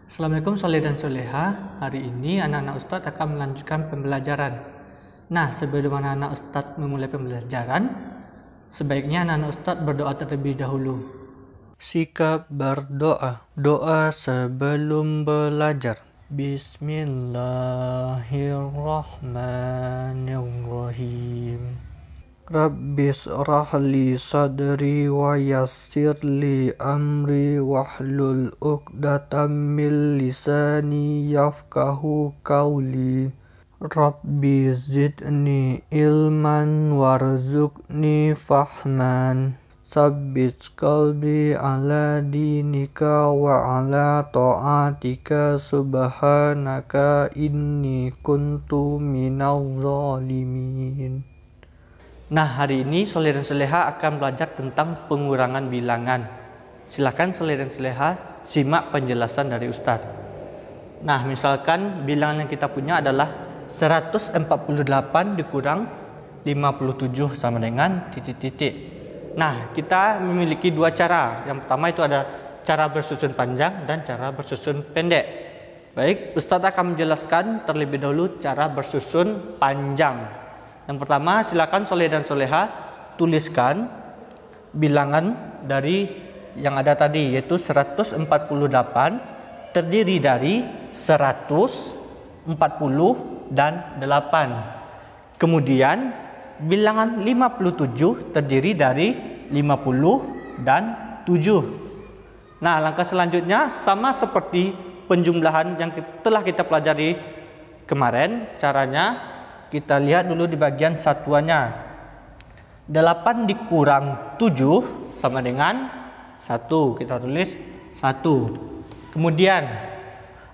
Assalamualaikum Soleh dan Soleha. Hari ini anak-anak Ustadz akan melanjutkan pembelajaran. Nah, sebelum anak-anak Ustadz memulai pembelajaran, sebaiknya anak-anak Ustadz berdoa terlebih dahulu. Sikap berdoa. Doa sebelum belajar. Bismillahirrahmanirrahim. Rabbis rahli sadri wa yassirli amri wahlul uqdatam min lisani yafqahu qawli. Rabbi zidni ilman warzuqni fahman. Sabbit qalbi ala dinika wa ala ta'atika subhanaka inni kuntu minal zalimin. Nah, hari ini Soleh dan Soleha akan belajar tentang pengurangan bilangan. Silakan Soleh dan Soleha simak penjelasan dari Ustadz. Nah, misalkan bilangan yang kita punya adalah 148 dikurang 57 sama dengan titik-titik. Nah, kita memiliki dua cara. Yang pertama itu ada cara bersusun panjang dan cara bersusun pendek. Baik, Ustadz akan menjelaskan terlebih dahulu cara bersusun panjang. Yang pertama, silakan Soleh dan Soleha tuliskan bilangan dari yang ada tadi, yaitu 148 terdiri dari 100, 40, dan 8. Kemudian bilangan 57 terdiri dari 50 dan 7. Nah, langkah selanjutnya sama seperti penjumlahan yang telah kita pelajari kemarin. Caranya kita lihat dulu di bagian satuannya. 8 dikurang 7 sama dengan 1. Kita tulis 1. Kemudian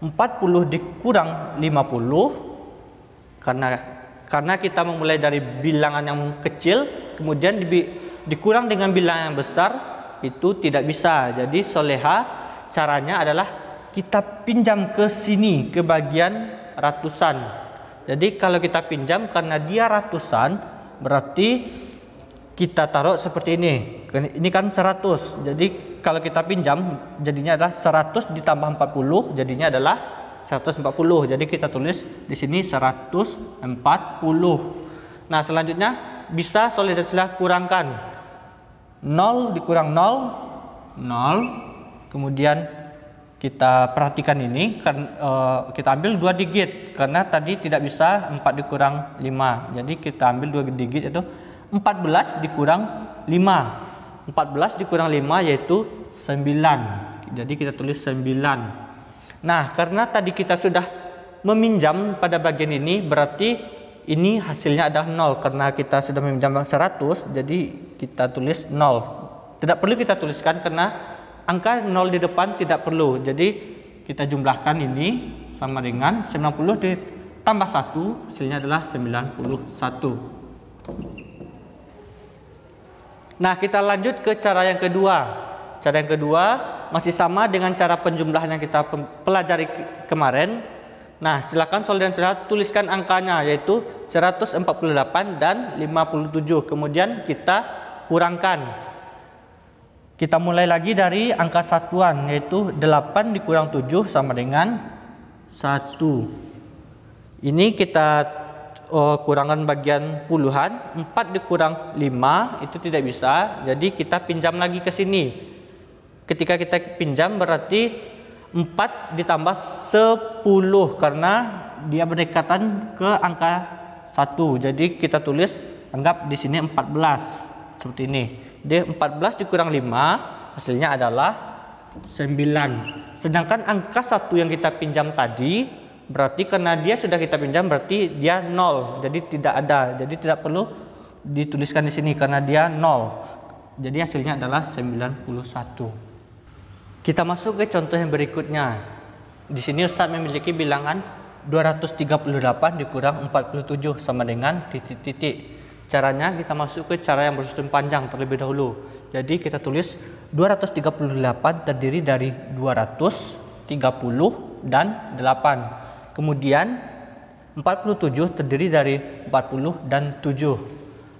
40 dikurang 50, karena kita memulai dari bilangan yang kecil kemudian dikurang dengan bilangan yang besar, itu tidak bisa. Jadi Soleha caranya adalah kita pinjam ke sini, ke bagian ratusan. Jadi kalau kita pinjam karena dia ratusan, berarti kita taruh seperti ini. Ini kan 100. Jadi kalau kita pinjam jadinya adalah 100 ditambah 40, jadinya adalah 140. Jadi kita tulis di sini 140. Nah, selanjutnya bisa Soleh dan Soleha kurangkan. 0 dikurang 0, 0. Kemudian kita perhatikan ini, kita ambil 2 digit karena tadi tidak bisa 4 dikurang 5. Jadi kita ambil 2 digit, yaitu 14 dikurang 5. 14 dikurang 5 yaitu 9. Jadi kita tulis 9. Nah, karena tadi kita sudah meminjam pada bagian ini, berarti ini hasilnya adalah 0. Karena kita sudah meminjam 100, jadi kita tulis 0. Tidak perlu kita tuliskan karena angka 0 di depan tidak perlu. Jadi kita jumlahkan ini sama dengan 90 ditambah 1, hasilnya adalah 91. Nah, kita lanjut ke cara yang kedua. Cara yang kedua masih sama dengan cara penjumlahan yang kita pelajari kemarin. Nah, silakan Soleh dan Soleha tuliskan angkanya, yaitu 148 dan 57. Kemudian kita kurangkan. Kita mulai lagi dari angka satuan, yaitu 8 dikurang 7 sama dengan 1. Ini kita kurangkan bagian puluhan. 4 dikurang 5 itu tidak bisa, jadi kita pinjam lagi ke sini. Ketika kita pinjam berarti 4 ditambah 10 karena dia berdekatan ke angka 1. Jadi kita tulis, anggap di sini 14 seperti ini. Dia 14 dikurang 5 hasilnya adalah 9. Sedangkan angka 1 yang kita pinjam tadi, berarti karena dia sudah kita pinjam berarti dia 0. Jadi tidak ada. Jadi tidak perlu dituliskan di sini karena dia 0. Jadi hasilnya adalah 91. Kita masuk ke contoh yang berikutnya. Di sini Ustadz memiliki bilangan 238 dikurang 47 sama dengan titik-titik. Caranya kita masuk ke cara yang bersusun panjang terlebih dahulu. Jadi kita tulis 238 terdiri dari 230 dan 8. Kemudian 47 terdiri dari 40 dan 7.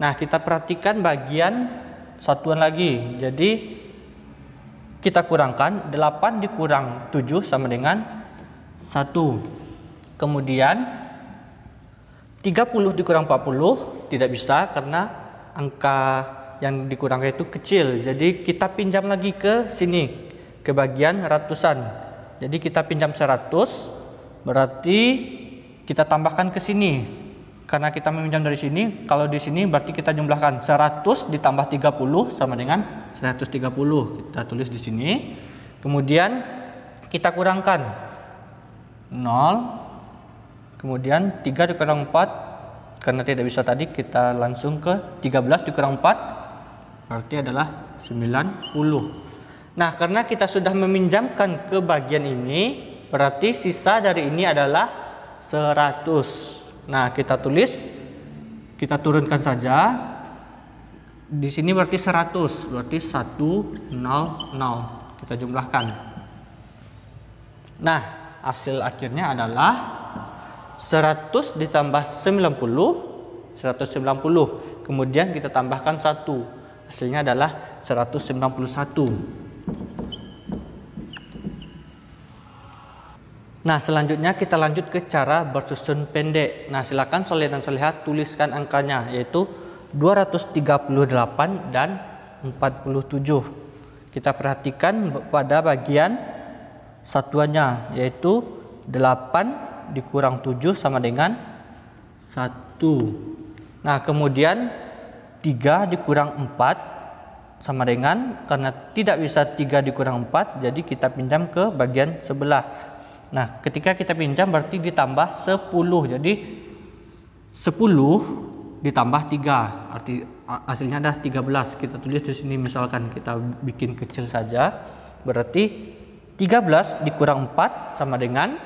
Nah, kita perhatikan bagian satuan lagi. Jadi kita kurangkan 8 dikurang 7 sama dengan 1. Kemudian 30 dikurang 40 tidak bisa karena angka yang dikurangkan itu kecil. Jadi kita pinjam lagi ke sini, ke bagian ratusan. Jadi kita pinjam 100, berarti kita tambahkan ke sini. Karena kita meminjam dari sini, kalau di sini berarti kita jumlahkan 100 ditambah 30 sama dengan 130. Kita tulis di sini. Kemudian kita kurangkan 0. Kemudian 3 dikurang 4. Karena tidak bisa tadi, kita langsung ke 13 dikurang 4. Berarti adalah 90. Nah, karena kita sudah meminjamkan ke bagian ini, berarti sisa dari ini adalah 100. Nah, kita tulis, kita turunkan saja. Di sini berarti 100, berarti 100. Kita jumlahkan. Nah, hasil akhirnya adalah 100 ditambah 90, 190. Kemudian kita tambahkan 1. Hasilnya adalah 191. Nah, selanjutnya kita lanjut ke cara bersusun pendek. Nah, silakan soleh dan soleha tuliskan angkanya, yaitu 238 dan 47. Kita perhatikan pada bagian satuannya, yaitu 8 dikurang 7 sama dengan 1. Nah, kemudian 3 dikurang 4 sama dengan, karena tidak bisa 3 dikurang 4, jadi kita pinjam ke bagian sebelah. Nah, ketika kita pinjam berarti ditambah 10. Jadi 10 ditambah 3, arti hasilnya adalah 13. Kita tulis di sini, misalkan kita bikin kecil saja. Berarti 13 dikurang 4 sama dengan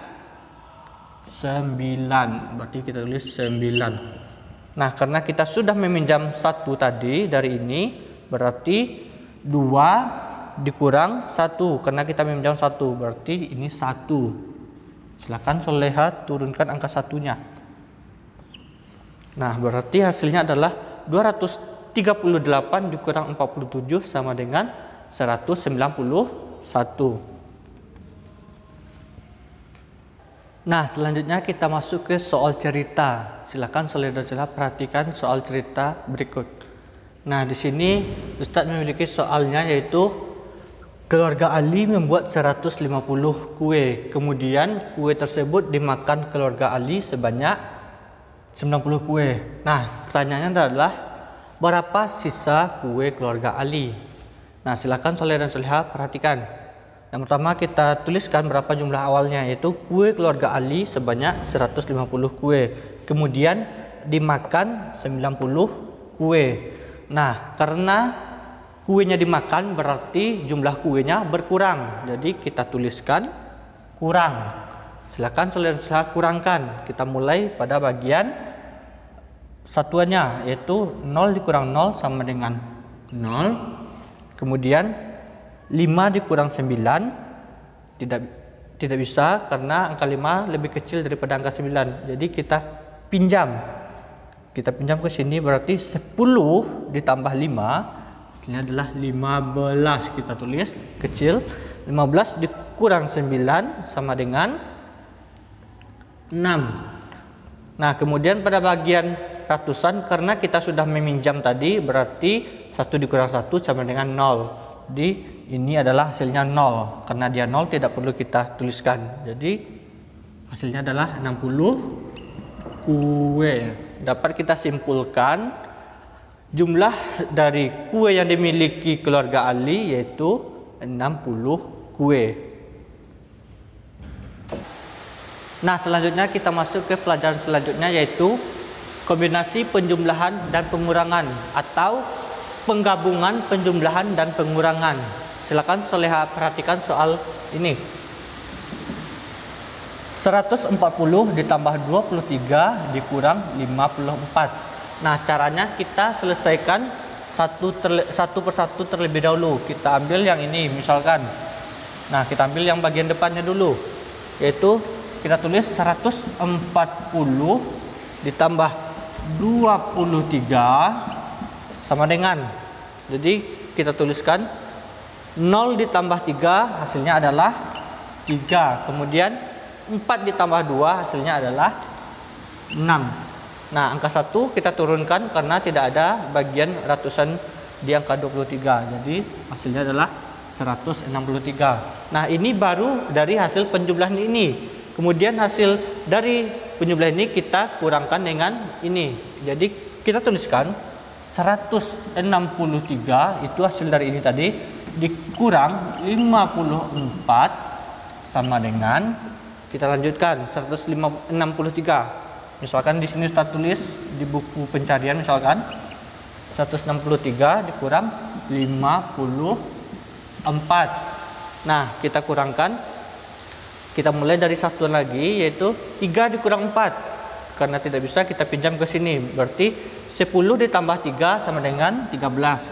9. Berarti kita tulis 9. Nah, karena kita sudah meminjam 1 tadi dari ini, berarti 2 dikurang 1, karena kita meminjam 1, berarti ini 1. Silakan soleha turunkan angka satunya. Nah, berarti hasilnya adalah 238 dikurang 47 sama dengan 191. Nah, selanjutnya kita masuk ke soal cerita. Silakan soleha dan soleha perhatikan soal cerita berikut. Nah, di sini Ustadz memiliki soalnya, yaitu keluarga Ali membuat 150 kue. Kemudian kue tersebut dimakan keluarga Ali sebanyak 90 kue. Nah, pertanyaannya adalah berapa sisa kue keluarga Ali? Nah, silakan soleh dan soleha perhatikan. Yang pertama kita tuliskan berapa jumlah awalnya, yaitu kue keluarga Ali sebanyak 150 kue. Kemudian dimakan 90 kue. Nah, karena kuenya dimakan berarti jumlah kuenya berkurang. Jadi kita tuliskan kurang. Silakan saudara kurangkan. Kita mulai pada bagian satuannya, yaitu 0 dikurang 0 sama dengan 0. Kemudian 5 dikurang 9 tidak bisa karena angka 5 lebih kecil daripada angka 9. Jadi kita pinjam. Kita pinjam ke sini, berarti 10 ditambah 5 ini adalah 15. Kita tulis kecil. 15 dikurang 9 sama dengan 6. Nah, kemudian pada bagian ratusan, karena kita sudah meminjam tadi, berarti 1 dikurang 1 sama dengan 0. Jadi ini adalah hasilnya 0. Karena dia 0 tidak perlu kita tuliskan. Jadi hasilnya adalah 60 kue. Dapat kita simpulkan jumlah dari kue yang dimiliki keluarga Ali yaitu 60 kue. Nah, selanjutnya kita masuk ke pelajaran selanjutnya, yaitu kombinasi penjumlahan dan pengurangan atau penggabungan penjumlahan dan pengurangan. Silakan soleha perhatikan soal ini. 140 ditambah 23 dikurang 54. Nah, caranya kita selesaikan satu persatu terlebih dahulu. Kita ambil yang ini misalkan. Nah, kita ambil yang bagian depannya dulu, yaitu kita tulis 140 ditambah 23 sama dengan. Jadi kita tuliskan 0 ditambah 3 hasilnya adalah 3. Kemudian 4 ditambah 2 hasilnya adalah 6. Nah, angka 1 kita turunkan karena tidak ada bagian ratusan di angka 23. Jadi hasilnya adalah 163. Nah, ini baru dari hasil penjumlahan ini. Kemudian hasil dari penjumlahan ini kita kurangkan dengan ini. Jadi kita tuliskan 163 itu hasil dari ini tadi dikurang 54 sama dengan, kita lanjutkan 163. Misalkan di sini Ustaz tulis di buku pencarian, misalkan 163 dikurang 54. Nah, kita kurangkan, kita mulai dari satuan lagi, yaitu 3 dikurang 4. Karena tidak bisa kita pinjam ke sini, berarti 10 ditambah 3 sama dengan 13.